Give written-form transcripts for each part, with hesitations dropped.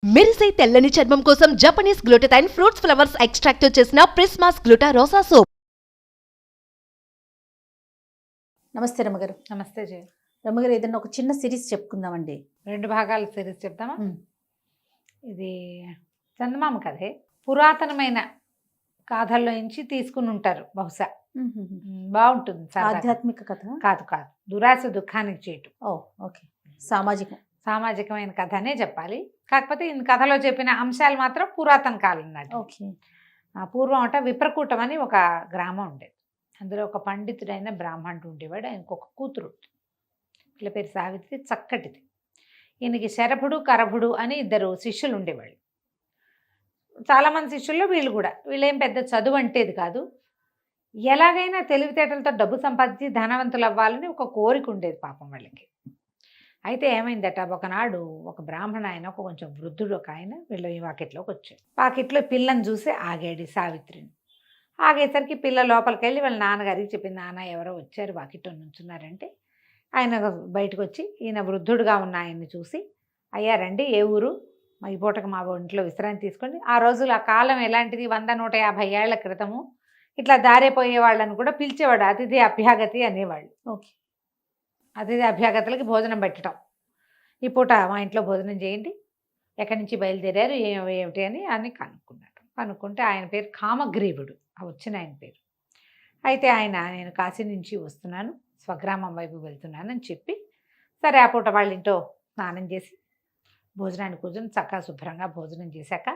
మెరిసే తెల్లని చర్మం కోసం Japanese glutathione fruits flowers extract తో చేసిన ప్రిస్మాస్ గ్లూటా రోసా సోప్. నమస్తే రమ్మగారు. నమస్తే జయ. రమ్మగారు, ఏదైనా ఒక చిన్న సిరీస్ చెప్పుకుందామండి. 2 భాగాల సిరీస్ చెప్తామా? ఇది చందమామ కథే. పురాతనమైన గాథల్లో నుంచి తీసుకుని ఉంటారు బహుశా. బాగుంటుంది. ఆధ్యాత్మిక కథ కాదు కాదు, దురాశ దుఃఖానికి చేయటం. ఓకే. సామాజికమైన కథ అనే చెప్పాలి. కాకపోతే ఈ కథలో చెప్పిన అంశాలు మాత్రం పురాతన కాలం నాటి. ఓకే. పూర్వం అంట విప్రకూటం అని ఒక గ్రామం ఉండేది. అందులో ఒక పండితుడైన బ్రాహ్మణుడు ఉండేవాడు. ఆయనకు ఒక కూతురు, వీళ్ళ పేరు సావిత్రి, చక్కటిది. ఈయనకి శరభుడు కరభుడు అని 2 శిష్యులు ఉండేవాళ్ళు. చాలామంది శిష్యుల్లో వీళ్ళేం పెద్ద చదువు అంటేది కాదు. ఎలాగైనా తెలివితేటలతో డబ్బు సంపాదించి ధనవంతులు అవ్వాలని ఒక కోరిక ఉండేది పాపం వాళ్ళకి. అయితే ఏమైందట, ఒకనాడు ఒక బ్రాహ్మణ ఆయన, ఒక కొంచెం వృద్ధుడు ఒక ఆయన వీళ్ళ వాకిట్లోకి వచ్చాడు. వాకిట్లో పిల్లని చూసి ఆగాడు సావిత్రిని. ఆగేసరికి పిల్ల లోపలికి వెళ్ళి వాళ్ళ నాన్నగారికి చెప్పింది, నాన్న ఎవరో వచ్చారు వాకిట్లో నుంచున్నారంటే, ఆయన బయటకు వచ్చి ఈయన వృద్ధుడుగా ఉన్న ఆయన్ని చూసి, అయ్యా రండి, ఏ ఊరు, మా ఈ పూటకు మా ఇంట్లో విశ్రాంతి తీసుకోండి. ఆ రోజులు ఆ కాలం ఎలాంటిది, 100-150 ఏళ్ల క్రితము ఇట్లా దారిపోయే వాళ్ళని కూడా పిలిచేవాడు, అతిథి అభ్యాగతి అనేవాళ్ళు. ఓకే. అతిథి అభ్యాగతులకి భోజనం పెట్టడం. ఈ పూట మా ఇంట్లో భోజనం చేయండి, ఎక్కడి నుంచి బయలుదేరారు, ఏమిటి అని కనుక్కున్నాడు. కనుక్కుంటే ఆయన పేరు కామగ్రీవుడు, వచ్చిన ఆయన పేరు. అయితే ఆయన, నేను కాశీ నుంచి వస్తున్నాను, స్వగ్రామం వైపు వెళ్తున్నాను అని చెప్పి, సరే ఆ పూట వాళ్ళ ఇంట్లో స్నానం చేసి భోజనాన్ని కూర్చొని చక్కగా శుభ్రంగా భోజనం చేశాక,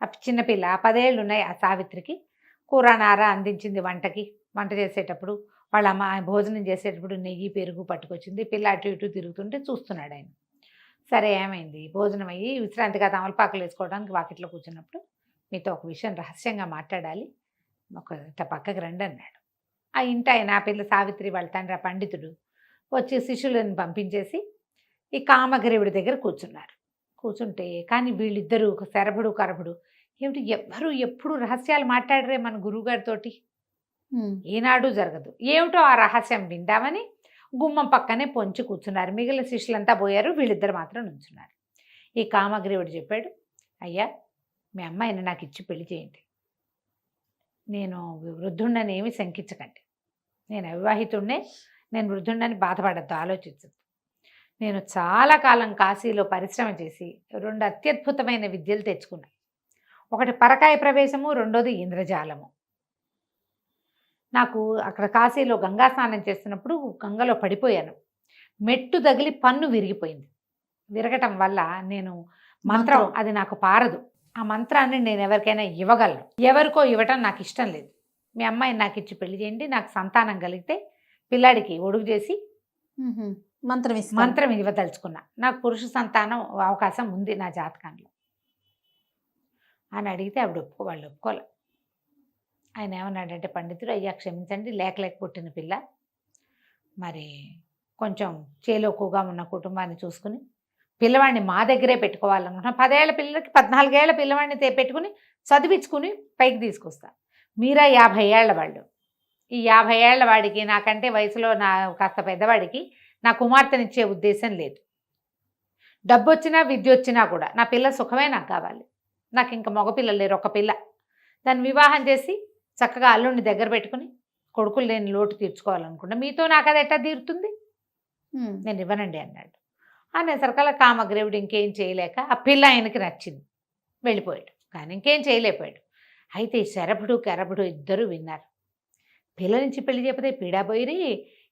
ఆ చిన్నపిల్ల 10 ఏళ్ళు ఉన్నాయి ఆ సావిత్రికి, కూర నార అందించింది వంట చేసేటప్పుడు. వాళ్ళ అమ్మ భోజనం చేసేటప్పుడు నెయ్యి పెరుగు పట్టుకొచ్చింది. పిల్ల అటు ఇటు తిరుగుతుంటే చూస్తున్నాడు ఆయన. సరే ఏమైంది, భోజనం అయ్యి విశ్రాంతిగా తమలపాకులు వేసుకోవడానికి వాకిట్లో కూర్చున్నప్పుడు, మీతో ఒక విషయం రహస్యంగా మాట్లాడాలి, ఒక పక్కకి రండి అన్నాడు. ఆ ఇంటి ఆయన, ఆ పిల్ల సావిత్రి వాళ్ళ తండ్రి, ఆ పండితుడు వచ్చి శిష్యులను పంపించేసి ఈ కామగ్రీవుడి దగ్గర కూర్చున్నారు. కూర్చుంటే కానీ వీళ్ళిద్దరూ, శరభుడు కరభుడు, ఏమిటి ఎవ్వరూ ఎప్పుడు రహస్యాలు మాట్లాడరే మన గురువుగారితోటి, ఏనాడు జరగదు. ఏమిటో ఆ రహస్యం విందామని గుమ్మం పక్కనే పొంచి కూర్చున్నారు. మిగిలిన శిష్యులంతా పోయారు, వీళ్ళిద్దరు మాత్రం నుంచున్నారు. ఈ కామగ్రీవుడు చెప్పాడు, అయ్యా మీ అమ్మాయిని నాకు ఇచ్చి పెళ్లి చేయండి, నేను వృద్ధుండని ఏమి శంకించకండి, నేను అవివాహితుడినే, నేను వృద్ధుండని బాధపడద్దు, ఆలోచించద్దు. నేను చాలా కాలం కాశీలో పరిశ్రమ చేసి 2 అత్యద్భుతమైన విద్యలు తెచ్చుకున్నాను. ఒకటి పరకాయ ప్రవేశము, రెండోది ఇంద్రజాలము. నాకు అక్కడ కాశీలో గంగా స్నానం చేస్తున్నప్పుడు గంగలో పడిపోయాను. మెట్టు తగిలి పన్ను విరిగిపోయింది. విరగటం వల్ల నేను మంత్రం, అది నాకు పారదు. ఆ మంత్రాన్ని నేను ఎవరికైనా ఇవ్వగలను, ఎవరికో ఇవ్వటం నాకు ఇష్టం లేదు. మీ అమ్మాయిని నాకు ఇచ్చి పెళ్లి చేయండి, నాకు సంతానం కలిగితే పిల్లాడికి ఒడుగు చేసి మంత్రం ఇవ్వదలుచుకున్నా, నాకు పురుష సంతానం అవకాశం ఉంది నా జాతకంలో అని అడిగితే వాళ్ళు ఒప్పుకోలే. ఆయన ఏమన్నాడంటే, పండితుడు, అయ్యా క్షమించండి, లేక పుట్టిన పిల్ల, మరి కొంచెం చేలోకుగా ఉన్న కుటుంబాన్ని చూసుకుని పిల్లవాడిని మా దగ్గరే పెట్టుకోవాలనుకుంటున్నా. 10 ఏళ్ల పిల్లలకి 14 ఏళ్ల పిల్లవాడిని పెట్టుకుని చదివించుకుని పైకి తీసుకొస్తా. మీరా 50 ఏళ్ల వాళ్ళు. ఈ 50 ఏళ్ల వాడికి, నాకంటే వయసులో కాస్త పెద్దవాడికి నా కుమార్తెనిచ్చే ఉద్దేశం లేదు. డబ్బు వచ్చినా విద్య వచ్చినా కూడా నా పిల్ల సుఖమే నాకు కావాలి. నాకు ఇంకా మగపిల్లలు లేరు, ఒక పిల్ల. దాన్ని వివాహం చేసి చక్కగా అల్లుడిని దగ్గర పెట్టుకుని కొడుకులు లేని లోటు తీర్చుకోవాలనుకుంటా. మీతో నాకు అది ఎట్టా తీరుతుంది, నేను ఇవ్వనండి అన్నాడు. అనేసరికల్లా కామగ్రీవుడు ఇంకేం చేయలేక, ఆ పిల్ల ఆయనకి నచ్చింది, వెళ్ళిపోయాడు. కానీ ఇంకేం చేయలేకపోయాడు. అయితే శరభుడు కరభుడు ఇద్దరు విన్నారు. పిల్ల నుంచి పెళ్లి చెప్పితే పీడాపోయిరి,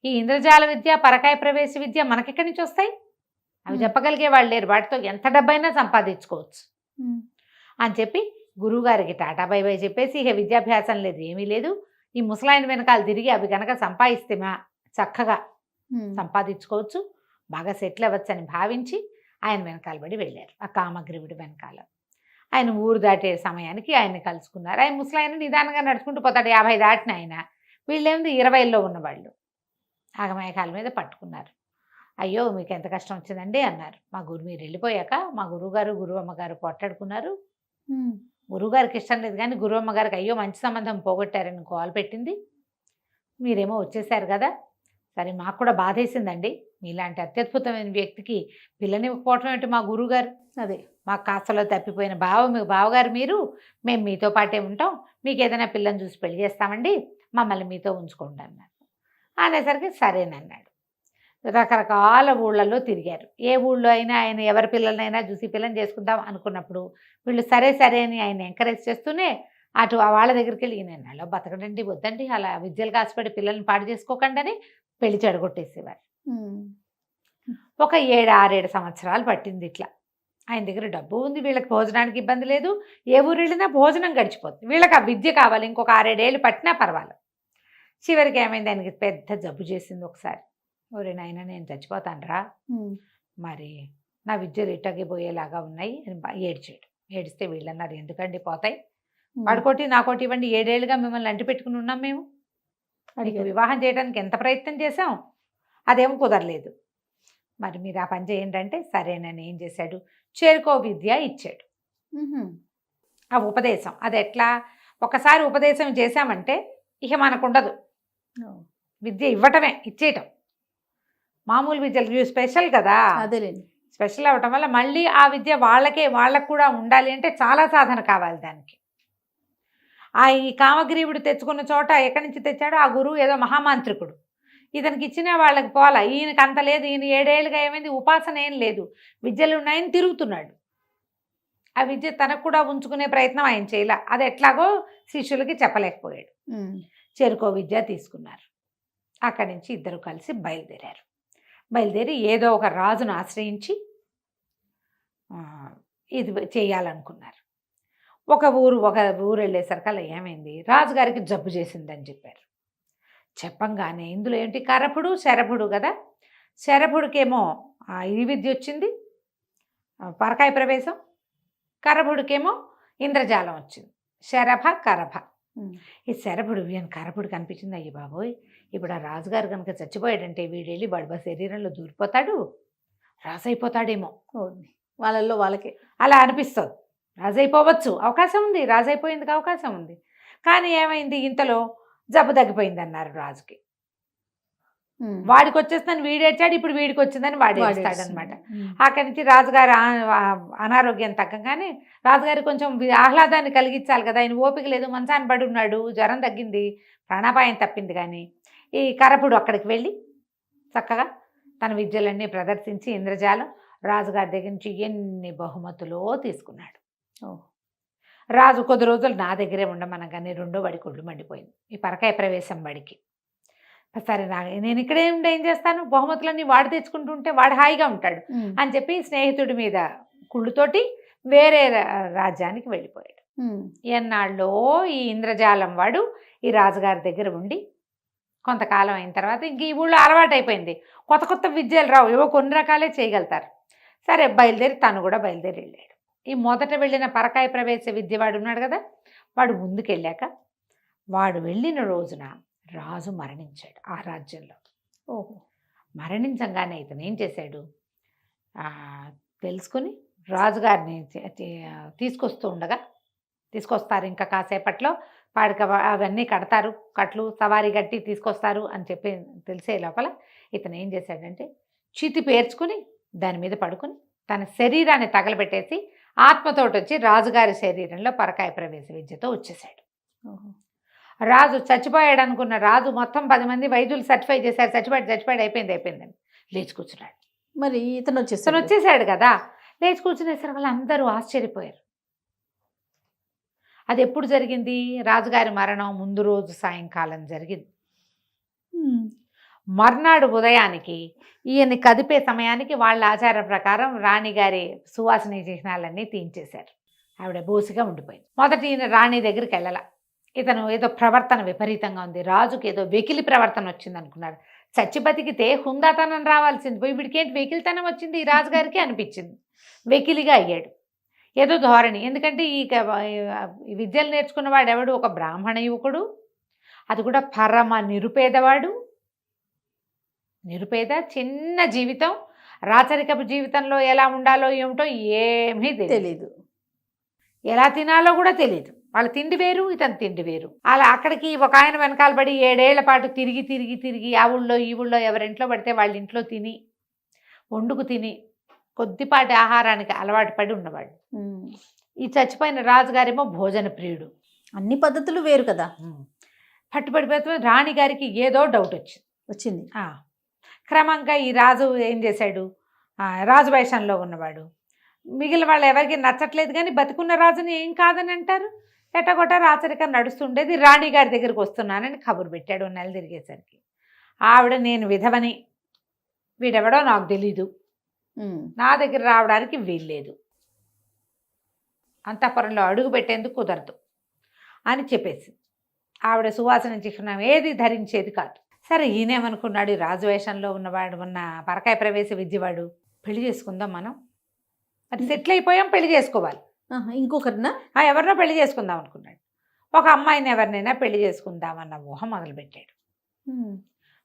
ఈ ఇంద్రజాల విద్య, పరకాయ ప్రవేశ విద్య మనకెక్కడి నుంచి వస్తాయి, అవి చెప్పగలిగే వాళ్ళు లేరు, వాటితో ఎంత డబ్బైనా సంపాదించుకోవచ్చు అని చెప్పి గురువుగారికి టాటా బై బై చెప్పేసి, ఇక విద్యాభ్యాసం లేదు, ఏమీ లేదు, ఈ ముసలాయన వెనకాల తిరిగి అవి కనుక సంపాదిస్తే చక్కగా సంపాదించుకోవచ్చు, బాగా సెటిల్ అవ్వచ్చు అని భావించి ఆయన వెనకాల పడి వెళ్ళారు. ఆ కామగ్రీవుడి వెనకాల ఆయన ఊరు దాటే సమయానికి ఆయన్ని కలుసుకున్నారు. ఆయన ముసలాయన నిదానంగా నడుచుకుంటూ పోతాడు. 50 దాటిన ఆయన, వీళ్ళేముంది 20లో ఉన్నవాళ్ళు. ఆగమేఘాల మీద పట్టుకున్నారు. అయ్యో మీకు ఎంత కష్టం వచ్చిందండి అన్నారు. మీరు వెళ్ళిపోయాక మా గురువుగారు గురువమ్మగారు పోట్లాడుకున్నారు. గురువుగారికి ఇష్టం లేదు, కానీ గురువమ్మగారికి అయ్యో మంచి సంబంధం పోగొట్టారని కాల్ పెట్టింది. మీరేమో వచ్చేసారు కదా, సరే మాకు కూడా బాధేసిందండి, మీలాంటి అత్యద్భుతమైన వ్యక్తికి పిల్లనివ్వకపోవటం ఏంటి మా గురువుగారు, అదే మాకు కాస్తలో తప్పిపోయిన బావగారు మీరు, మేము మీతో పాటే ఉంటాం, మీకు ఏదైనా పిల్లని చూసి పెళ్లి చేస్తామండి, మమ్మల్ని మీతో ఉంచుకోండి అన్నారు. అనేసరికి సరేనన్నాడు. రకరకాల ఊళ్ళల్లో తిరిగారు. ఏ ఊళ్ళో అయినా ఆయన ఎవరి పిల్లలనైనా చూసి పిల్లని చేసుకుందాం అనుకున్నప్పుడు వీళ్ళు సరే సరే అని ఆయన ఎంకరేజ్ చేస్తూనే అటు వాళ్ళ దగ్గరికి వెళ్ళి ఈయన నెలలో బతకడండి, వద్దండి, అలా విద్యలు కాసిపడి పిల్లల్ని పాడు చేసుకోకండి అని పెళ్లి చెడగొట్టేసేవారు. ఒక 7-6 సంవత్సరాలు పట్టింది ఇట్లా. ఆయన దగ్గర డబ్బు ఉంది, వీళ్ళకి భోజనానికి ఇబ్బంది లేదు, ఏ ఊరు వెళ్ళినా భోజనం గడిచిపోతుంది, వీళ్ళకి ఆ విద్య కావాలి, ఇంకొక 6-7 ఏళ్ళు పట్టినా పర్వాలేదు. చివరికి ఏమైంది, ఆయనకి పెద్ద జబ్బు చేసింది ఒకసారి. ఒరే నాయన నేను చచ్చిపోతానురా, మరి నా విద్యలు ఇట్టగిపోయేలాగా ఉన్నాయి అని ఏడ్చాడు. ఏడిస్తే వీళ్ళన్నారు ఎందుకండి పోతాయి, వాడుకోటి నాకోటి ఇవ్వండి, 7 ఏళ్ళుగా మిమ్మల్ని అంటి పెట్టుకుని ఉన్నాం మేము, అడిగి వివాహం చేయడానికి ఎంత ప్రయత్నం చేశాం, అదేమో కుదరలేదు, మరి మీరు ఆ పని చేయండి అంటే సరేనని ఏం చేశాడు, చేరుకో విద్య ఇచ్చాడు. ఆ ఉపదేశం అది ఎట్లా, ఒకసారి ఉపదేశం చేశామంటే ఇక మనకు ఉండదు, విద్య ఇవ్వటమే, ఇచ్చేయటం. మామూలు విద్యలు స్పెషల్ కదా, అదేలేండి, స్పెషల్ అవ్వటం వల్ల మళ్ళీ ఆ విద్య వాళ్ళకు కూడా ఉండాలి అంటే చాలా సాధన కావాలి దానికి. ఈ కామగ్రీవుడు తెచ్చుకున్న చోట ఎక్కడి నుంచి తెచ్చాడో ఆ గురువు ఏదో మహామాంత్రికుడు, ఇతనికి ఇచ్చిన వాళ్ళకి పోలా, ఈయనకి అంత లేదు, ఈయన 7 ఏళ్ళుగా ఏమైంది, ఉపాసన ఏం లేదు, విద్యలు ఉన్నాయని తిరుగుతున్నాడు. ఆ విద్య తనకు కూడా ఉంచుకునే ప్రయత్నం ఆయన చేయాల, అది ఎట్లాగో శిష్యులకి చెప్పలేకపోయాడు. చేరుకో విద్య తీసుకున్నారు. అక్కడి నుంచి ఇద్దరు కలిసి బయలుదేరి ఏదో ఒక రాజును ఆశ్రయించి ఇది చేయాలనుకున్నారు. ఒక ఊరు వెళ్ళేసరికల్లా ఏమైంది, రాజుగారికి జబ్బు చేసిందని చెప్పారు. చెప్పంగానే ఇందులో ఏంటి, కరపుడు శరభుడు కదా, శరభుడికేమో ఈ విద్య వచ్చింది, పరకాయ ప్రవేశం, కరభుడికేమో ఇంద్రజాలం వచ్చింది, శరభ కరభ. ఈ శరభుడు ఈయన కరభుడు కనిపించింది, అయ్యి బాబోయ్ ఇప్పుడు ఆ రాజుగారు కనుక చచ్చిపోయాడంటే వీడెళ్ళి వాడి శరీరంలో దూరిపోతాడు, రాజు అయిపోతాడేమో, వాళ్ళల్లో వాళ్ళకే అలా అనిపిస్తుంది. రాజు అయిపోవచ్చు, అవకాశం ఉంది, రాజు అయిపోయేందుకు అవకాశం ఉంది. కానీ ఏమైంది, ఇంతలో జబ్బు తగ్గిపోయింది అన్నారు రాజుకి. వాడికి వచ్చేస్తుందని వీడేడ్చాడు, ఇప్పుడు వీడికి వచ్చిందని వాడు ఏడుస్తాడనమాట. అక్కడి నుంచి రాజుగారు అనారోగ్యం తగ్గగానే రాజుగారికి కొంచెం ఆహ్లాదాన్ని కలిగించాలి కదా, ఆయన ఓపిక లేదు, మంచాన్ని పడి ఉన్నాడు, జ్వరం తగ్గింది, ప్రాణాపాయం తప్పింది. కానీ ఈ కరపుడు అక్కడికి వెళ్ళి చక్కగా తన విద్యలన్నీ ప్రదర్శించి ఇంద్రజాలం రాజుగారి దగ్గర నుంచి ఎన్ని బహుమతులో తీసుకున్నాడు. రాజు కొద్ది రోజులు నా దగ్గరే ఉండమనగానే 2వ బడి కొళ్ళు మండిపోయింది, ఈ పరకాయ ప్రవేశం బడికి. సరే నేను ఇక్కడే ఉండి ఏం చేస్తాను, బహుమతులన్నీ వాడు తెచ్చుకుంటుంటే వాడు హాయిగా ఉంటాడు అని చెప్పి స్నేహితుడి మీద కుళ్ళుతోటి వేరే రాజ్యానికి వెళ్ళిపోయాడు. ఎన్నాళ్ళో ఈ ఇంద్రజాలం వాడు ఈ రాజుగారి దగ్గర ఉండి కొంతకాలం అయిన తర్వాత ఇంక ఈ ఊళ్ళో అలవాటు అయిపోయింది, కొత్త విద్యలు రావు, ఏవో కొన్ని రకాలే చేయగలుగుతారు. సరే తను కూడా బయలుదేరి వెళ్ళాడు. ఈ మొదట వెళ్ళిన పరకాయ ప్రవేశ విద్య వాడు ఉన్నాడు కదా, వాడు ముందుకెళ్ళాక వాడు వెళ్ళిన రోజున రాజు మరణించాడు ఆ రాజ్యంలో. మరణించంగానే ఇతను ఏం చేశాడు, తెలుసుకుని రాజుగారిని తీసుకొస్తారు ఇంకా కాసేపట్లో, వాడికి అవన్నీ కడతారు, కట్లు సవారీ గట్టి తీసుకొస్తారు అని చెప్పి తెలిసే లోపల ఇతను ఏం చేశాడంటే చితి పేర్చుకుని దాని మీద పడుకుని తన శరీరాన్ని తగలబెట్టేసి ఆత్మతోటి వచ్చి రాజుగారి శరీరంలో పరకాయ ప్రవేశ విద్యతో వచ్చేసాడు. రాజు చచ్చిపోయాడు అనుకున్న రాజు మొత్తం 10 మంది వైద్యులు సర్టిఫై చేశారు, చచ్చిపోయాడు అయిపోయిందని లేచి కూర్చున్నాడు. మరి ఇతను వచ్చేసాడు కదా, లేచి కూర్చునేసరికి వాళ్ళు అందరూ ఆశ్చర్యపోయారు. అది ఎప్పుడు జరిగింది, రాజుగారి మరణం ముందు రోజు సాయంకాలం జరిగింది. మర్నాడు ఉదయానికి ఈయన్ని కదిపే సమయానికి వాళ్ళ ఆచారం ప్రకారం రాణిగారి సువాసన చిహ్నాలన్నీ తీయించేశారు. ఆవిడ బోసిగా ఉండిపోయింది. మొదటి ఈయన రాణి దగ్గరికి వెళ్ళాల, ఇతను ఏదో ప్రవర్తన విపరీతంగా ఉంది, రాజుకి ఏదో వెకిలి ప్రవర్తన వచ్చింది అనుకున్నాడు. చచ్చి బతికితే హుందాతనం రావాల్సింది పోయి వీడికేంటి వెకిలితనం వచ్చింది ఈ రాజుగారికి అనిపించింది. వెకిలిగా అయ్యాడు, ఏదో ధోరణి. ఎందుకంటే ఈ విద్యలు నేర్చుకున్నవాడు ఎవడు, ఒక బ్రాహ్మణ యువకుడు, అది కూడా పరమ నిరుపేద చిన్న జీవితం, రాచరికపు జీవితంలో ఎలా ఉండాలో ఏమిటో ఏమీ తెలియదు, ఎలా తినాలో కూడా తెలియదు. వాళ్ళ తిండి వేరు, ఇతను తిండి వేరు. అలా అక్కడికి ఒక ఆయన వెనకాల పడి 7 ఏళ్ల పాటు తిరిగి ఆ ఊళ్ళో ఈ ఊళ్ళో ఎవరింట్లో పడితే వాళ్ళ ఇంట్లో వండుకు తిని కొద్దిపాటి ఆహారానికి అలవాటు పడి ఉన్నవాడు. ఈ చచ్చిపోయిన రాజుగారేమో భోజన ప్రియుడు. అన్ని పద్ధతులు వేరు కదా. పట్టుబడిపోతే రాణిగారికి ఏదో డౌట్ వచ్చింది. క్రమంగా ఈ రాజు ఏం చేశాడు, రాజు వేషంలో ఉన్నవాడు. మిగిలిన వాళ్ళు ఎవరికి నచ్చట్లేదు, కానీ బతికున్న రాజుని ఏం కాదని అంటారు. ఎట్టగొట్ట రాచరికం నడుస్తుండేది. రాణిగారి దగ్గరికి వస్తున్నానని కబురు పెట్టాడు. నెల తిరిగేసరికి ఆవిడ, నేను విధవని, వీడెవడో నాకు తెలీదు, నా దగ్గర రావడానికి వీల్లేదు, అంతఃపురంలో అడుగు పెట్టేందుకు కుదరదు అని చెప్పేసి ఆవిడ సువాసన చిహ్నం ఏది ధరించేది కాదు. సరే, ఈయనేమనుకున్నాడు, ఈ రాజు వేషంలో ఉన్నవాడు, ఉన్న పరకాయ ప్రవేశ విద్యవాడు, పెళ్లి చేసుకుందాం మనం, అది సెటిల్ అయిపోయాం, పెళ్లి చేసుకోవాలి, ఇంకొకరినా ఎవరినో పెళ్లి చేసుకుందాం అనుకున్నాడు. ఒక అమ్మాయిని ఎవరినైనా పెళ్లి చేసుకుందామన్న ఊహ మొదలుపెట్టాడు.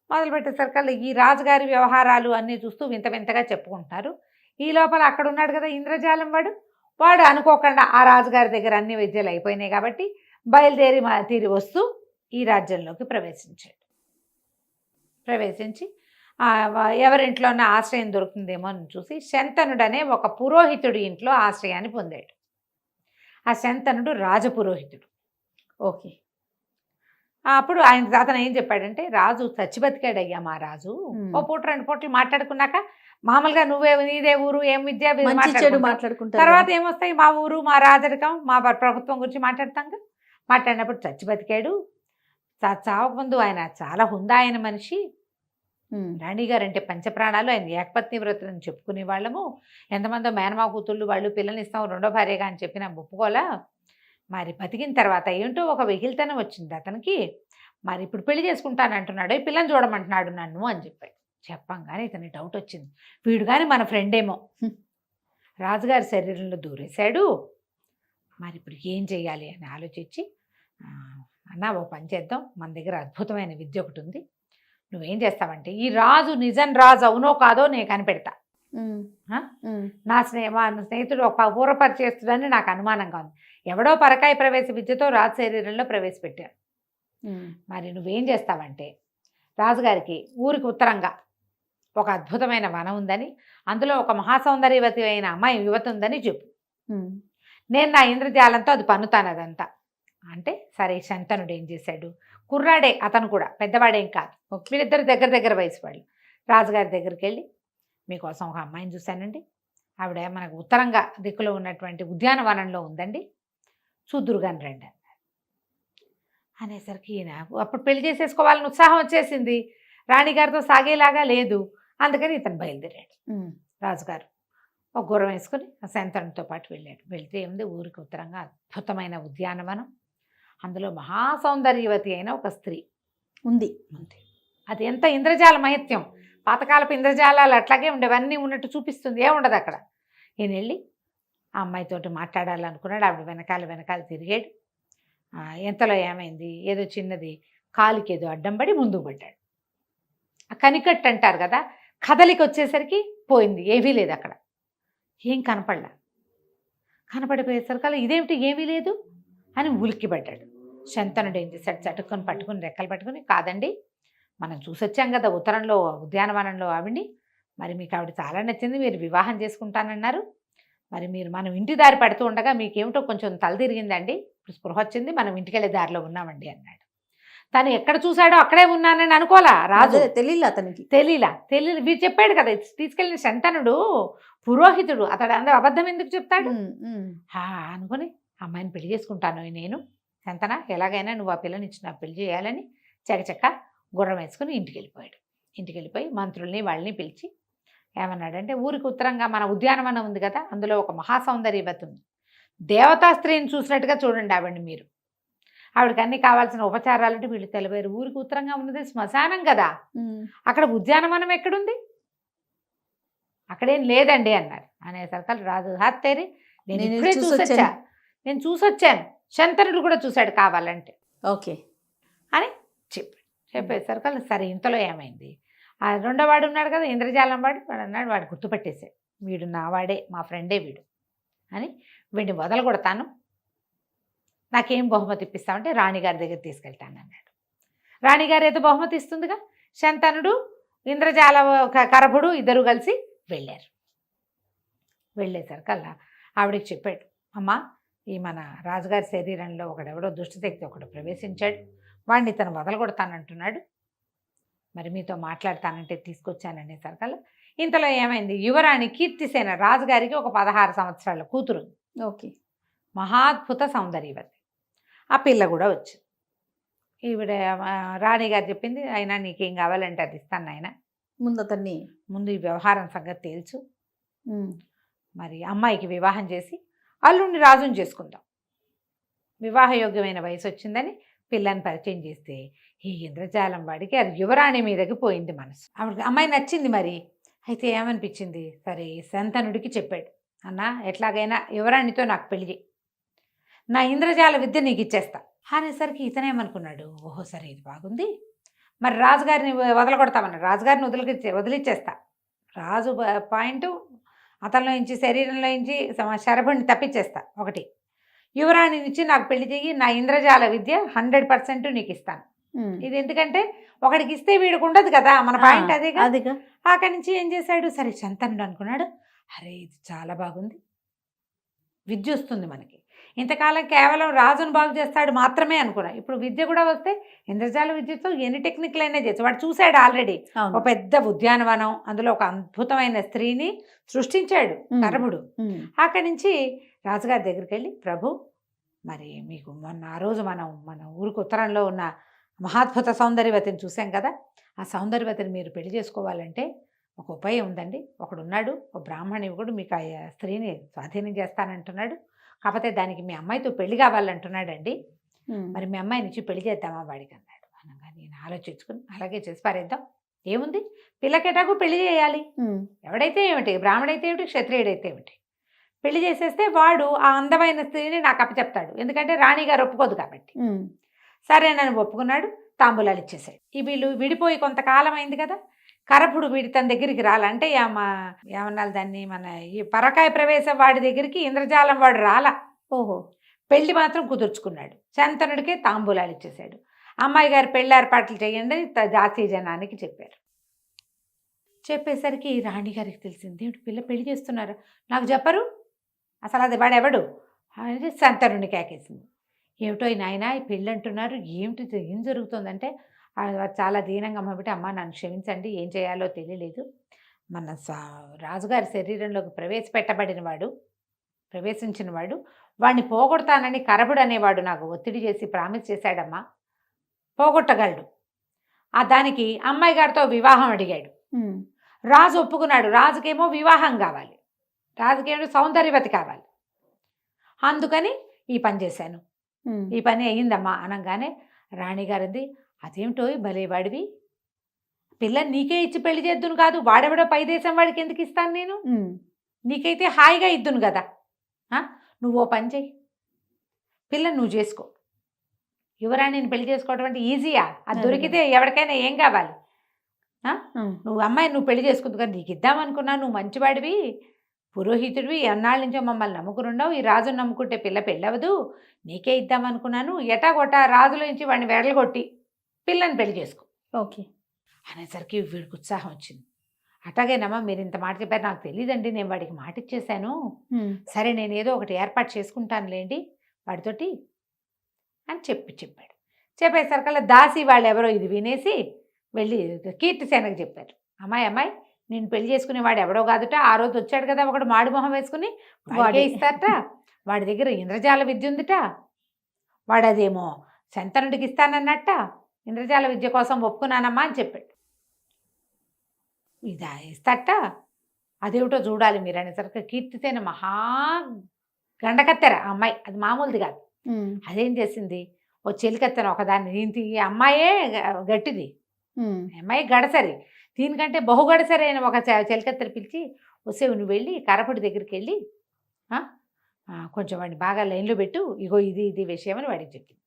మొదలుపెట్టేసరికి ఈ రాజుగారి వ్యవహారాలు అన్నీ చూస్తూ వింత వింతగా చెప్పుకుంటున్నారు. ఈ లోపల అక్కడ ఉన్నాడు కదా ఇంద్రజాలం వాడు అనుకోకుండా ఆ రాజుగారి దగ్గర అన్ని విద్యలు అయిపోయినాయి కాబట్టి బయలుదేరి తీరి వస్తూ ఈ రాజ్యంలోకి ప్రవేశించి ఎవరింట్లోనే ఆశ్రయం దొరుకుతుందేమో అని చూసి శంతనుడనే ఒక పురోహితుడి ఇంట్లో ఆశ్రయాన్ని పొందాడు. ఆ శంతనుడు రాజపురోహితుడు. ఓకే. అప్పుడు అతను ఏం చెప్పాడంటే, రాజు చచ్చి బతికాడయ్యా మా రాజు, ఓ పూట 2 పూటలు మాట్లాడుకున్నాక మామూలుగా నీదే ఊరు, ఏం విద్య మాట్లాడుకుంటా, తర్వాత ఏమొస్తాయి, మా ఊరు, మా రాజరికం, మా ప్రభుత్వం గురించి మాట్లాడతాం. మాట్లాడినప్పుడు చచ్చి బతికాడు, చావకముందు ఆయన చాలా హుందా అయిన మనిషి, రాణిగారు అంటే పంచప్రాణాలు, ఆయన ఏకపత్ని వ్రతులు అని చెప్పుకునే వాళ్ళము, ఎంతమందో మేనమా కూతుళ్ళు వాళ్ళు పిల్లల్ని ఇస్తాం 2వ భార్యగా అని చెప్పిన ఒప్పుకోలా. మరి బతికిన తర్వాత ఏంటో ఒక వెకిలితనం వచ్చింది అతనికి. మరి ఇప్పుడు పెళ్లి చేసుకుంటానంటున్నాడు, ఈ పిల్లని చూడమంటున్నాడు నన్ను అని చెప్పాడు. చెప్పంగానే ఇతనికి డౌట్ వచ్చింది, వీడు కానీ మన ఫ్రెండ్ ఏమో, రాజుగారి శరీరంలో దూరేశాడు, మరి ఇప్పుడు ఏం చెయ్యాలి అని ఆలోచించి, అన్న ఓ పని చేద్దాం, మన దగ్గర అద్భుతమైన విద్య ఒకటి ఉంది, నువ్వేం చేస్తావంటే, ఈ రాజు నిజం రాజు అవునో కాదో నేను కనిపెడతా, నా స్నేహితుడు ఒక పూర్వపరిచేస్తుడని నాకు అనుమానంగా ఉంది, ఎవడో పరకాయ ప్రవేశ విద్యతో రాజు శరీరంలో ప్రవేశపెట్టారు, మరి నువ్వేం చేస్తావంటే, రాజుగారికి ఊరికి ఉత్తరంగా ఒక అద్భుతమైన వనం ఉందని, అందులో ఒక మహాసౌందర్యవతి అయిన అమ్మాయి యువతి ఉందని చెప్పు, నేను నా ఇంద్రజాలంతో అది పన్నుతాను అదంతా అంటే. సరే, శంతనుడు ఏం చేశాడు, కుర్రాడే అతను కూడా, పెద్దవాడేం కాదు, వీళ్ళిద్దరు దగ్గర వయసు వాళ్ళు, రాజుగారి దగ్గరికి వెళ్ళి, మీకోసం ఒక అమ్మాయిని చూశానండి, ఆవిడ మనకు ఉత్తరంగా దిక్కులో ఉన్నటువంటి ఉద్యానవనంలో ఉందండి, చూద్దురుగాని రండి అన్నారు. అనేసరికి ఈయన అప్పుడు పెళ్లి చేసేసుకోవాలని ఉత్సాహం వచ్చేసింది, రాణిగారితో సాగేలాగా లేదు, అందుకని ఇతను బయలుదేరాడు. రాజుగారు ఒక గుర్రం వేసుకుని శంతనుడితో పాటు వెళ్ళాడు. వెళ్తే ఏముంది, ఊరికి ఉత్తరంగా అద్భుతమైన ఉద్యానవనం, అందులో మహాసౌందర్యవతి అయిన ఒక స్త్రీ ఉంది. అది ఎంత ఇంద్రజాల మహత్యం, పాతకాలపు ఇంద్రజాలాలు అట్లాగే ఉండేవన్నీ ఉన్నట్టు చూపిస్తుంది, ఏముండదు అక్కడ. ఈయన వెళ్ళి ఆ అమ్మాయితోటి మాట్లాడాలనుకున్నాడు. ఆవిడ వెనకాల తిరిగాడు. ఎంతలో ఏమైంది, ఏదో చిన్నది కాలికి ఏదో అడ్డం పడి ముందుకు పడ్డాడు. ఆ కనికట్టు అంటారు కదా, కదలికి వచ్చేసరికి పోయింది, ఏమీ లేదు అక్కడ, ఏం కనపడిపోయేసరికి ఇదేమిటి ఏమీ లేదు అని ఉలిక్కిపడ్డాడు. శంతనుడు ఏం చేశాడు, చటుకొని పట్టుకుని రెక్కలు పట్టుకుని, కాదండి మనం చూసొచ్చాం కదా ఉత్తరంలో ఉద్యానవనంలో ఆవిడ్ని, మరి మీకు ఆవిడ చాలా నచ్చింది, మీరు వివాహం చేసుకుంటానన్నారు, మరి మనం ఇంటి దారి పడుతూ ఉండగా మీకేమిటో కొంచెం తల తిరిగిందండి, ఇప్పుడు స్పృహ వచ్చింది, మనం ఇంటికి వెళ్ళే దారిలో ఉన్నామండి అన్నాడు. తను ఎక్కడ చూశాడో అక్కడే ఉన్నానని అనుకోలా రాజు, తెలియలా వీరు చెప్పాడు కదా, తీసుకెళ్ళిన శంతనుడు పురోహితుడు, అతడు అందరూ అబద్ధం ఎందుకు చెప్తాడు అనుకుని, అమ్మాయిని పెళ్లి చేసుకుంటాను నేను, శంతన ఎలాగైనా నువ్వు ఆ పిల్లని ఇచ్చి నాకు పెళ్లి చేయాలని చకచక్క గుర్రం వేసుకుని ఇంటికి వెళ్ళిపోయి మంత్రుల్ని వాళ్ళని పిలిచి ఏమన్నాడంటే, ఊరికి ఉత్తరంగా మన ఉద్యానవనం ఉంది కదా, అందులో ఒక మహాసౌందర్యవతి ఉంది, దేవతా స్త్రీని చూసినట్టుగా చూడండి ఆవిడ్ని మీరు, ఆవిడకి అన్ని కావాల్సిన ఉపచారాలంటే వీళ్ళు తెలివారు, ఊరికి ఉత్తరంగా ఉన్నది శ్మశానం కదా, అక్కడ ఉద్యానవనం ఎక్కడుంది, అక్కడేం లేదండి అన్నారు. అనేసరికి రాజు హత్తేరి, నేను ఇప్పుడే నేను చూసొచ్చాను, శంతనుడు కూడా చూశాడు కావాలంటే ఓకే అని చెప్పేసరికి సరే, ఇంతలో ఏమైంది, ఆ 2వ వాడు ఉన్నాడు కదా ఇంద్రజాలం వాడు అన్నాడు, వాడు గుర్తుపట్టేశాడు, వీడు నా వాడే, మా ఫ్రెండే వీడు అని, వీడిని వదలగొడతాను, నాకేం బహుమతి ఇప్పిస్తామంటే రాణిగారి దగ్గర తీసుకెళ్తాను అన్నాడు. రాణిగారు ఏదో బహుమతి ఇస్తుందిగా, శంతనుడు ఇంద్రజాల కరభుడు ఇద్దరు కలిసి వెళ్ళారు. వెళ్ళేసరికల్లా ఆవిడకి చెప్పాడు, అమ్మా ఈ మన రాజుగారి శరీరంలో ఒకడెవడో దుష్టశక్తి ఒకడు ప్రవేశించాడు, వాడిని తను వదలగొడతానంటున్నాడు, మరి మీతో మాట్లాడతానంటే తీసుకొచ్చాననేసరికల్లా ఇంతలో ఏమైంది, యువరాణి కీర్తిసేన రాజుగారికి ఒక 16 సంవత్సరాల కూతురు, ఓకే. మహాద్భుత సౌందర్యవతి. ఆ పిల్ల కూడా వచ్చింది. ఈవిడ రాణిగారు చెప్పింది, అయినా నీకేం కావాలంటే అది ఇస్తాను ఆయన, ముందు అతన్ని ముందు ఈ వ్యవహారం సంగతి తేల్చు, మరి అమ్మాయికి వివాహం చేసి అల్లుడిని రాజుని చేసుకుందాం, వివాహయోగ్యమైన వయసు వచ్చిందని పిల్లని పరిచయం చేస్తే ఈ ఇంద్రజాలం వాడికి అది యువరాణి మీదకి పోయింది మనసు. ఆవిడకి అమ్మాయి నచ్చింది. మరి అయితే ఏమనిపించింది, సరే శంతనుడికి చెప్పాడు, అన్న ఎట్లాగైనా యువరాణితో నాకు పెళ్లి చేయి, నా ఇంద్రజాల విద్య నీకు ఇచ్చేస్తా అనేసరికి ఇతనేమనుకున్నాడు, ఓహో సరే ఇది బాగుంది, మరి రాజుగారిని వదలగొడతామన్నాడు, రాజుగారిని వదిలిచ్చేస్తా, రాజు పాయింట్ అతనిలో నుంచి శరీరంలో నుంచి శరభుడిని తప్పించేస్తా, ఒకటి యువరాణినిచ్చి నాకు పెళ్లి చెయ్యి, నా ఇంద్రజాల విద్య 100% నీకు ఇస్తాను. ఇది ఎందుకంటే ఒకడికి ఇస్తే వీడికి ఉండదు కదా, మన పాయింట్ అదేగా. అక్కడి నుంచి ఏం చేశాడు, సరే శంతనుడు అనుకున్నాడు, అరే ఇది చాలా బాగుంది, విద్య వస్తుంది మనకి, ఇంతకాలం కేవలం రాజును బాగు చేస్తాడు మాత్రమే అనుకున్నా, ఇప్పుడు విద్య కూడా వస్తే ఇంద్రజాల విద్యతో ఎన్ని టెక్నిక్లు అయినా చేయొచ్చు. వాడు చూశాడు ఆల్రెడీ ఒక పెద్ద ఉద్యానవనం, అందులో ఒక అద్భుతమైన స్త్రీని సృష్టించాడు కరభుడు. అక్కడి నుంచి రాజుగారి దగ్గరికి వెళ్ళి, ప్రభు మరి మీకు మొన్న ఆ రోజు మన ఊరికి ఉత్తరంలో ఉన్న మహాద్భుత సౌందర్యవతిని చూసాం కదా, ఆ సౌందర్యవతిని మీరు పెళ్లి చేసుకోవాలంటే ఒక ఉపాయం ఉందండి, ఒకడున్నాడు ఒక బ్రాహ్మణుడు మీకు ఆ స్త్రీని స్వాధీనం చేస్తానంటున్నాడు, కాకపోతే దానికి మీ అమ్మాయితో పెళ్లి కావాలంటున్నాడండి, మరి మీ అమ్మాయి నుంచి పెళ్లి చేద్దామా వాడికి అన్నాడు. అనగా నేను ఆలోచించుకుని అలాగే చేసి పారేద్దాం, ఏముంది పిల్లకెటాకు పెళ్లి చేయాలి, ఎవడైతే ఏమిటి బ్రాహ్మడైతే ఏమిటి క్షత్రియుడైతే ఏమిటి, పెళ్లి చేసేస్తే వాడు ఆ అందమైన స్త్రీని నాకు అప్పచెప్తాడు, ఎందుకంటే రాణిగారు ఒప్పుకోదు కాబట్టి. సరే నన్ను ఒప్పుకున్నాడు, తాంబూలాలు ఇచ్చేసాడు. ఈ వీళ్ళు విడిపోయి కొంతకాలం అయింది కదా, కరపుడు వీడి తన దగ్గరికి రాలంటే ఏమన్నాలి దాన్ని, మన ఈ పరకాయ ప్రవేశం వాడి దగ్గరికి ఇంద్రజాలం వాడు రాలా. ఓహో, పెళ్లి మాత్రం కుదుర్చుకున్నాడు, శంతనుడికే తాంబూలాలు ఇచ్చేసాడు. అమ్మాయి గారు పెళ్లి ఏర్పాట్లు చేయండి జాతీయ జనానికి చెప్పారు. చెప్పేసరికి రాణిగారికి తెలిసింది, ఏమిటి పిల్ల పెళ్లి చేస్తున్నారు, నాకు చెప్పరు, అసలు అది వాడెవడు అని శంతనుడిని కేకేసింది. ఏమిటో ఈ నాయన ఈ పెళ్ళి అంటున్నారు, ఏమిటి ఏం జరుగుతుందంటే చాలా దీనంగా అమ్మబట్టి, అమ్మ నన్ను క్షమించండి, ఏం చేయాలో తెలియలేదు, మన రాజుగారి శరీరంలోకి ప్రవేశించిన వాడు వాడిని పోగొడతానని కరబుడు అనేవాడు నాకు ఒత్తిడి చేసి ప్రామిస్ చేశాడమ్మా, పోగొట్టగలడు. దానికి అమ్మాయి గారితో వివాహం అడిగాడు, రాజు ఒప్పుకున్నాడు, రాజుకేమో వివాహం కావాలి, రాజుకేమో సౌందర్యవతి కావాలి, అందుకని ఈ పని చేశాను, ఈ పని అయ్యిందమ్మా అనగానే రాణిగారిది, అదేమిటో భలేవాడివి, పిల్లని నీకే ఇచ్చి పెళ్లి చేద్దును కాదు, వాడెవడో పై దేశం వాడికి ఎందుకు ఇస్తాను నేను, నీకైతే హాయిగా ఇద్దును కదా, నువ్వు ఓ పని చెయ్యి, పిల్లని నువ్వు చేసుకో, యువరాణిని పెళ్లి చేసుకోవడం అంటే ఈజీయా, అది దొరికితే ఎవరికైనా ఏం కావాలి, నువ్వు అమ్మాయి నువ్వు పెళ్లి చేసుకుంది కదా, నీకు ఇద్దామనుకున్నా, నువ్వు మంచివాడివి పురోహితుడివి, ఎన్నాళ్ళ నుంచో మమ్మల్ని నమ్ముకునుండవు, ఈ రాజును నమ్ముకుంటే పిల్ల పెళ్ళవదు, నీకే ఇద్దామనుకున్నాను, ఎటాగొట్టా రాజుల నుంచి వాడిని వెడలగొట్టి పిల్లని పెళ్లి చేసుకో. ఓకే అనేసరికి వీడికి ఉత్సాహం వచ్చింది. అట్లాగేనమ్మా మీరు ఇంత మాట చెప్పారు, నాకు తెలియదండి, నేను వాడికి మాట ఇచ్చేసాను, సరే నేను ఏదో ఒకటి ఏర్పాటు చేసుకుంటానులేండి వాడితోటి అని చెప్పాడు. చెప్పేసరికల్లా దాసి వాళ్ళు ఎవరో ఇది వినేసి వెళ్ళి కీర్తిసేనకు చెప్పారు, అమ్మాయి నేను పెళ్లి చేసుకునే వాడు ఎవడో కాదుట, ఆ రోజు వచ్చాడు కదా ఒకడు మాడి మొహం వేసుకుని, వాడే ఇస్తారట, వాడి దగ్గర ఇంద్రజాల విద్య ఉందిట, వాడు అదేమో శంతనుడికి ఇస్తానన్నట్ట, ఇంద్రజాల విద్య కోసం ఒప్పుకున్నానమ్మా అని చెప్పాడు. ఇదా ఇస్తాట, అదేమిటో చూడాలి మీరు అనేసరికి కీర్తిసేన మహా గండకత్తెర అమ్మాయి, అది మామూలుది కాదు. అదేం చేసింది, ఓ చెలికత్తెన ఒకదాన్ని, దీనికి అమ్మాయే గట్టిది, అమ్మాయి గడసరి, దీనికంటే బహుగడసరి అయిన ఒక చెలికత్తెర పిలిచి, వస్తే నువ్వు వెళ్ళి కరపుడి దగ్గరికి వెళ్ళి కొంచెం వాడిని బాగా లైన్లో పెట్టు, ఇగో ఇది విషయం అని వాడికి చెప్పింది.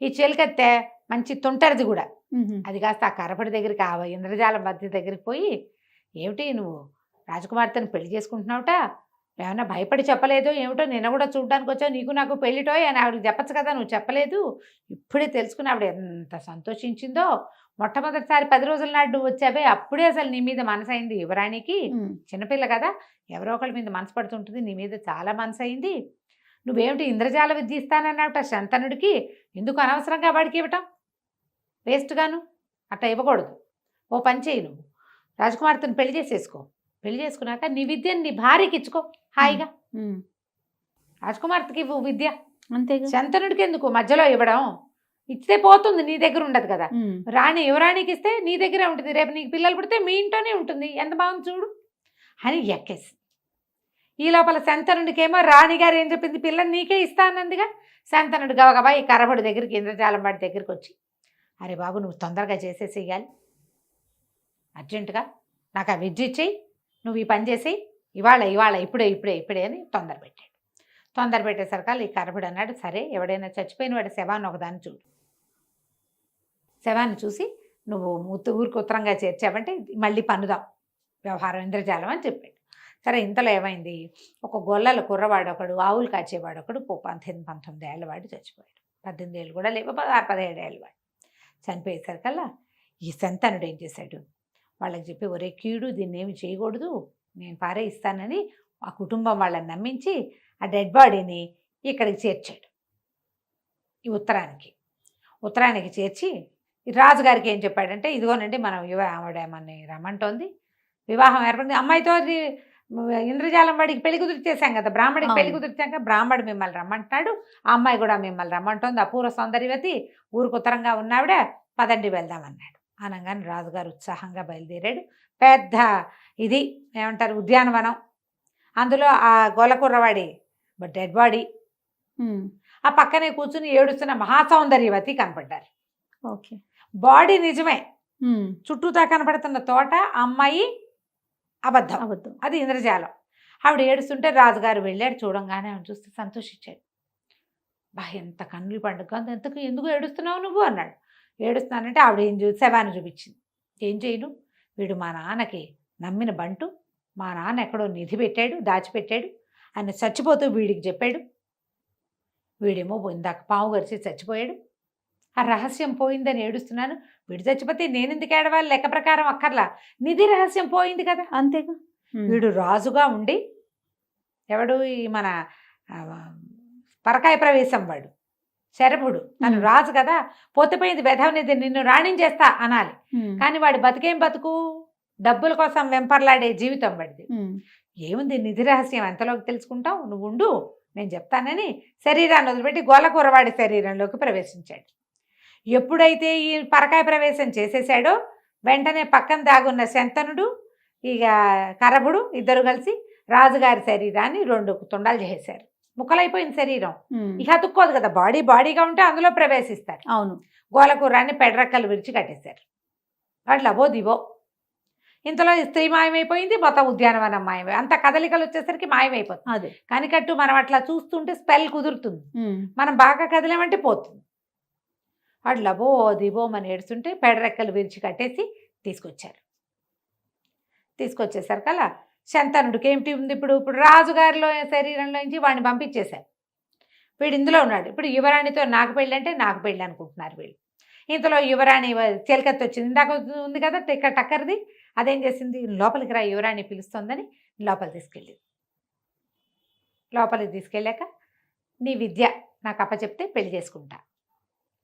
ఈ చెలికత్తె మంచి తుంటరిది కూడా, అది కాస్త ఆ కరపడి దగ్గరికి ఆ ఇంద్రజాల మధ్య దగ్గరికి పోయి, ఏమిటి నువ్వు రాజకుమార్తెను పెళ్లి చేసుకుంటున్నావుట, ఏమన్నా భయపడి చెప్పలేదో ఏమిటో, నిన్న కూడా చూడ్డానికి వచ్చావు, నీకు నాకు పెళ్ళిటో అని ఆవిడకి చెప్పచ్చు కదా, నువ్వు చెప్పలేదు. ఇప్పుడే తెలుసుకుని ఆవిడ ఎంత సంతోషించిందో. మొట్టమొదటిసారి 10 రోజుల నాడు నువ్వు వచ్చావే, అప్పుడే అసలు నీ మీద మనసైంది యువరాణికి. చిన్నపిల్ల కదా, ఎవరో ఒకళ్ళ మీద మనసు పడుతుంటుంది, నీ మీద చాలా మనసైంది. నువ్వేమిటి ఇంద్రజాల విద్య ఇస్తానన్నావుట శంతనుడికి, ఎందుకు అనవసరంగా వాడికి ఇవ్వటం, వేస్ట్గాను అట్లా ఇవ్వకూడదు. ఓ పని చేయి, నువ్వు రాజకుమార్తెను పెళ్లి చేసేసుకో, పెళ్లి చేసుకున్నాక నీ విద్యను నీ భార్యకి ఇచ్చుకో హాయిగా. రాజకుమార్తెకి ఇవ్వు విద్య, అంతేగా. శంతనుడికి ఎందుకు మధ్యలో ఇవ్వడం, ఇస్తే పోతుంది, నీ దగ్గర ఉండదు కదా. యువరాణికి ఇస్తే నీ దగ్గరే ఉంటుంది, రేపు నీకు పిల్లలు పుడితే మీ ఇంట్లోనే ఉంటుంది, ఎంత బాగుంది చూడు అని ఎక్కేసి. ఈ లోపల శంతనుడికేమో రాణిగారు ఏం చెప్పింది, పిల్లని నీకే ఇస్తానందిగా. శంతనుడు గబగబా ఈ కరబడి దగ్గరికి, ఇంద్రజాలం వాడి దగ్గరికి వచ్చి, అరే బాబు నువ్వు తొందరగా చేసేసేయాలి, అర్జెంటుగా నాకు ఆ విద్య ఇచ్చేయి, నువ్వు ఈ పని చేసేయి, ఇవాళ ఇప్పుడే అని తొందర పెట్టాడు. తొందర పెట్టేసరికి ఈ కరబడి అన్నాడు, సరే ఎవడైనా చచ్చిపోయిన వాడి శవాన్ని ఒకదాన్ని చూడు, శవాన్ని చూసి నువ్వు ఊరికి ఉత్తరంగా చేర్చావంటే మళ్ళీ పన్నుదాం వ్యవహారం ఇంద్రజాలం అని చెప్పాడు. సరే ఇంతలో ఏమైంది, ఒక గొల్లల కుర్రవాడు ఒకడు, ఆవులు కాచేవాడు ఒకడు 18-19 ఏళ్ళ వాడు చచ్చిపోయాడు. 18 ఏళ్ళు కూడా లేవు, 16-17 ఏళ్ళ వాడు చనిపోయేసరికల్లా ఈ శంతనుడు ఏం చేశాడు, వాళ్ళకి చెప్పి, ఒరే కీడు దీన్ని ఏమి చేయకూడదు, నేను పారేయిస్తానని ఆ కుటుంబం వాళ్ళని నమ్మించి ఆ డెడ్ బాడీని ఇక్కడికి చేర్చాడు. ఈ ఉత్తరానికి చేర్చి రాజుగారికి ఏం చెప్పాడంటే, ఇదిగోనండి మనం ఆవిడ మనని రమ్మంటోంది, వివాహం ఏర్పడింది, అమ్మాయితో ఇంద్రజాలం వాడికి పెళ్లి కుదిరిచేసాం కదా, బ్రాహ్మడికి పెళ్లి కుదిరిచాక బ్రాహ్మడు మిమ్మల్ని రమ్మంటున్నాడు, ఆ అమ్మాయి కూడా మిమ్మల్ని రమ్మంటోంది, అపూర్వ సౌందర్యవతి, ఊరికి ఉత్తరంగా ఉన్నావిడ, పదండి వెళ్దామన్నాడు. అనగానే రాజుగారు ఉత్సాహంగా బయలుదేరాడు. పెద్ద ఇది ఏమంటారు ఉద్యానవనం, అందులో ఆ గొల్లకుర్రవాడి డెడ్ బాడీ, ఆ పక్కనే కూర్చుని ఏడుస్తున్న మహాసౌందర్యవతి కనపడ్డారు. ఓకే, బాడీ నిజమే, చుట్టూతా కనపడుతున్న తోట అమ్మాయి అబద్ధం, అది ఇంద్రజాలం. ఆవిడ ఏడుస్తుంటే రాజుగారు వెళ్ళాడు, చూడంగానే ఆవిడ చూస్తే సంతోషించాడు. ఎంత కన్నులు పండుగ, ఎందుకు ఏడుస్తున్నావు నువ్వు అన్నాడు. ఏడుస్తున్నానంటే ఆవిడ ఏం శవాన్ని చూపించింది. ఏం చేయను, వీడు మా నాన్నకి నమ్మిన బంటు, మా నాన్న ఎక్కడో నిధి పెట్టాడు, దాచిపెట్టాడు, ఆయన చచ్చిపోతూ వీడికి చెప్పాడు, వీడేమో ఇందాక పాము గరిచి చచ్చిపోయాడు, ఆ రహస్యం పోయిందని ఏడుస్తున్నాను, వీడు చచ్చిపోతే నేను ఎందుకు ఏడవాలి, లెక్క ప్రకారం అక్కర్లా, నిధి రహస్యం పోయింది కదా, అంతేగా. వీడు రాజుగా ఉండి, ఎవడు ఈ మన పరకాయ ప్రవేశం వాడు శరభుడు, తను రాజు కదా, పోతపోయింది వెధవనిది, నిన్ను రాణించేస్తా అనాలి. కానీ వాడి బతుకేం బతుకు, డబ్బుల కోసం వెంపర్లాడే జీవితం వాడిది. ఏముంది నిధి రహస్యం ఎంతలోకి తెలుసుకుంటావు, నువ్వు ఉండు నేను చెప్తానని శరీరాన్ని వదిలిపెట్టి గోలకూరవాడి శరీరంలోకి ప్రవేశించాడు. ఎప్పుడైతే ఈ పరకాయ ప్రవేశం చేసేసాడో వెంటనే పక్కన దాగున్న శంతనుడు ఇక కరభుడు ఇద్దరు కలిసి రాజుగారి శరీరాన్ని 2 తుండాలు చేసేశారు. ముక్కలైపోయింది శరీరం, ఇక అతుక్కోదు కదా, బాడీగా ఉంటే అందులో ప్రవేశిస్తారు. అవును, గోలకూరాన్ని పెడరెక్కలు విరిచి కట్టేశారు. అట్లా దివో ఇంతలో స్త్రీ మాయమైపోయింది, మొత్తం ఉద్యానవనం మాయమై, అంత కదలికలు వచ్చేసరికి మాయమైపోతుంది. అదే కనికట్టు మనం అట్లా చూస్తుంటే స్పెల్ కుదురుతుంది, మనం బాగా కదిలేమంటే పోతుంది. అట్లా దివోమని ఏడుస్తుంటే పెడరెక్కలు విరిచి కట్టేసి తీసుకొచ్చేసరికల్లా శంతనుడికి ఏమిటి ఉంది, ఇప్పుడు రాజుగారిలో శరీరంలోంచి వాడిని పంపించేశారు. వీడు ఇందులో ఉన్నాడు. ఇప్పుడు యువరాణితో నాకు పెళ్ళి అంటే నాకు పెళ్ళి అనుకుంటున్నారు వీళ్ళు. ఇంతలో యువరాణి చెలికత్తి వచ్చింది, ఇందాక ఉంది కదా టక్కర్ది, అదేం చేసింది, లోపలికి రా యువరాణి పిలుస్తోందని లోపలికి తీసుకెళ్ళాక నీ విద్య నాకు అప్పచెప్తే పెళ్లి చేసుకుంటా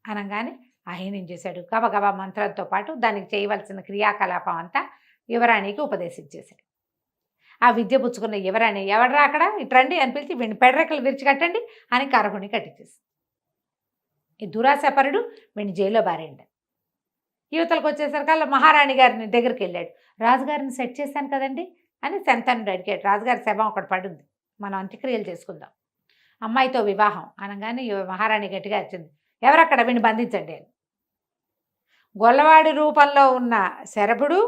అనగానే ఆయన ఏం చేశాడు, గబగబా మంత్రంతో పాటు దానికి చేయవలసిన క్రియాకలాపం అంతా యువరాణికి ఉపదేశించేశాడు. ఆ విద్య పుచ్చుకున్న యువరాణి, ఎవడరా అక్కడ ఇట్రండి అని పిలిచి వీడిని పెడరెక్కలు విరిచి కట్టండి అని కరహుని కట్టించేసి, ఈ దురాశపరుడు వీడిని జైల్లో బారేండి. యువతలకు వచ్చేసరికి మహారాణి గారిని దగ్గరికి వెళ్ళాడు. రాజుగారిని సెట్ చేశాను కదండి అని శంతనుడు అడిగాడు. రాజుగారి శవం ఒకటి పడుంది, మనం అంత్యక్రియలు చేసుకుందాం, అమ్మాయితో వివాహం అనగానే మహారాణి గట్టిగా వచ్చింది, ఎవరక్కడ, వీడిని బంధించండి అని. గొల్లవాడి రూపంలో ఉన్న శరభుడు,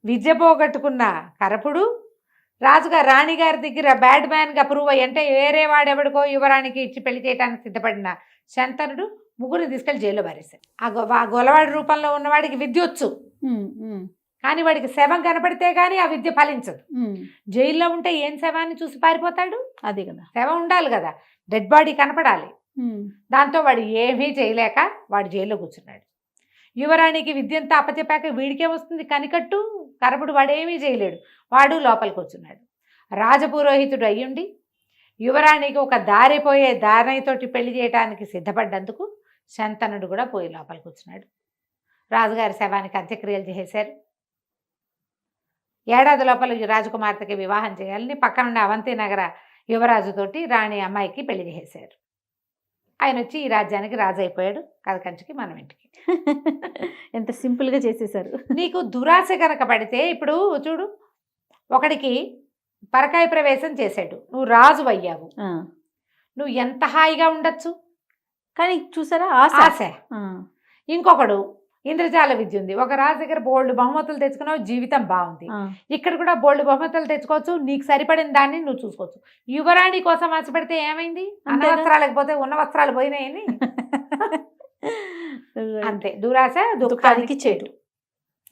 విద్య పోగొట్టుకున్న కరపుడు, రాజుగారు రాణిగారి దగ్గర బ్యాడ్ మ్యాన్గా ప్రూవ్ అయ్యి, అంటే వేరే వాడెవడికో యువరానికి ఇచ్చి పెళ్లి చేయడానికి సిద్ధపడిన శంతనుడు ముగ్గురిని తీసుకెళ్లి జైల్లో పారేశారు. ఆ గొల్లవాడి రూపంలో ఉన్నవాడికి విద్య వచ్చు, కానీ వాడికి శవం కనపడితే కానీ ఆ విద్య ఫలించదు. ఉమ్, జైల్లో ఉంటే ఏం శవాన్ని చూసి పారిపోతాడు? అదే కదా. శవం ఉండాలి కదా, డెడ్ బాడీ కనపడాలి. ఉమ్, దాంతో వాడు ఏమీ చేయలేక వాడు జైల్లో కూర్చున్నాడు. యువరాణికి విద్యంతా అప్పచెప్పాక వీడికేమొస్తుంది కనికట్టు కరపుడు, వాడేమీ చేయలేడు, వాడు లోపలికి కూర్చున్నాడు. రాజపురోహితుడు అయ్యుండి యువరాణికి ఒక దారిపోయే దానయ్యతోటి పెళ్లి చేయడానికి సిద్ధపడ్డందుకు శంతనుడు కూడా పోయి లోపలికి కూర్చున్నాడు. రాజుగారి శవానికి అంత్యక్రియలు చేసేశారు. ఏడాది లోపల ఈ రాజకుమార్తెకి వివాహం చేయాలని పక్కనుండే అవంతి నగర యువరాజుతోటి రాణి అమ్మాయికి పెళ్లి చేసేశారు. ఆయన వచ్చి ఈ రాజ్యానికి రాజు అయిపోయాడు. కథ కంచికి మనం ఇంటికి. ఎంత సింపుల్గా చేసేసారు. నీకు దురాశ కనుక పడితే, ఇప్పుడు చూడు, ఒకడికి పరకాయ ప్రవేశం చేశాడు, నువ్వు రాజు అయ్యావు, ఆ, నువ్వు ఎంత హాయిగా ఉండొచ్చు. కానీ చూసారా ఆశ. ఆశ. ఆ, ఇంకొకడు ఇంద్రజాల విద్య ఉంది, ఒక రాజు దగ్గర బోల్డ్ బహుమతులు తెచ్చుకున్నావు, జీవితం బాగుంది. ఆ, ఇక్కడ కూడా బోల్డ్ బహుమతులు తెచ్చుకోవచ్చు, నీకు సరిపడిన దాన్ని నువ్వు చూసుకోవచ్చు. యువరాణి కోసం ఆశపడితే ఏమైంది? అన్న అంతేగా. వస్త్రాలకు పోతే ఉన్న వస్త్రాలు పోయినాయని. అంతే, దురాశ దుఃఖానికి చేటు.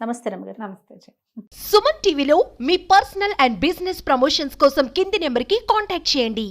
నమస్తే రమ్మగారు. నమస్తే. సుమన్ టీవీలో మీ పర్సనల్ అండ్ బిజినెస్ ప్రమోషన్స్ కోసం కింది నెంబర్కి కాంటాక్ట్ చేయండి.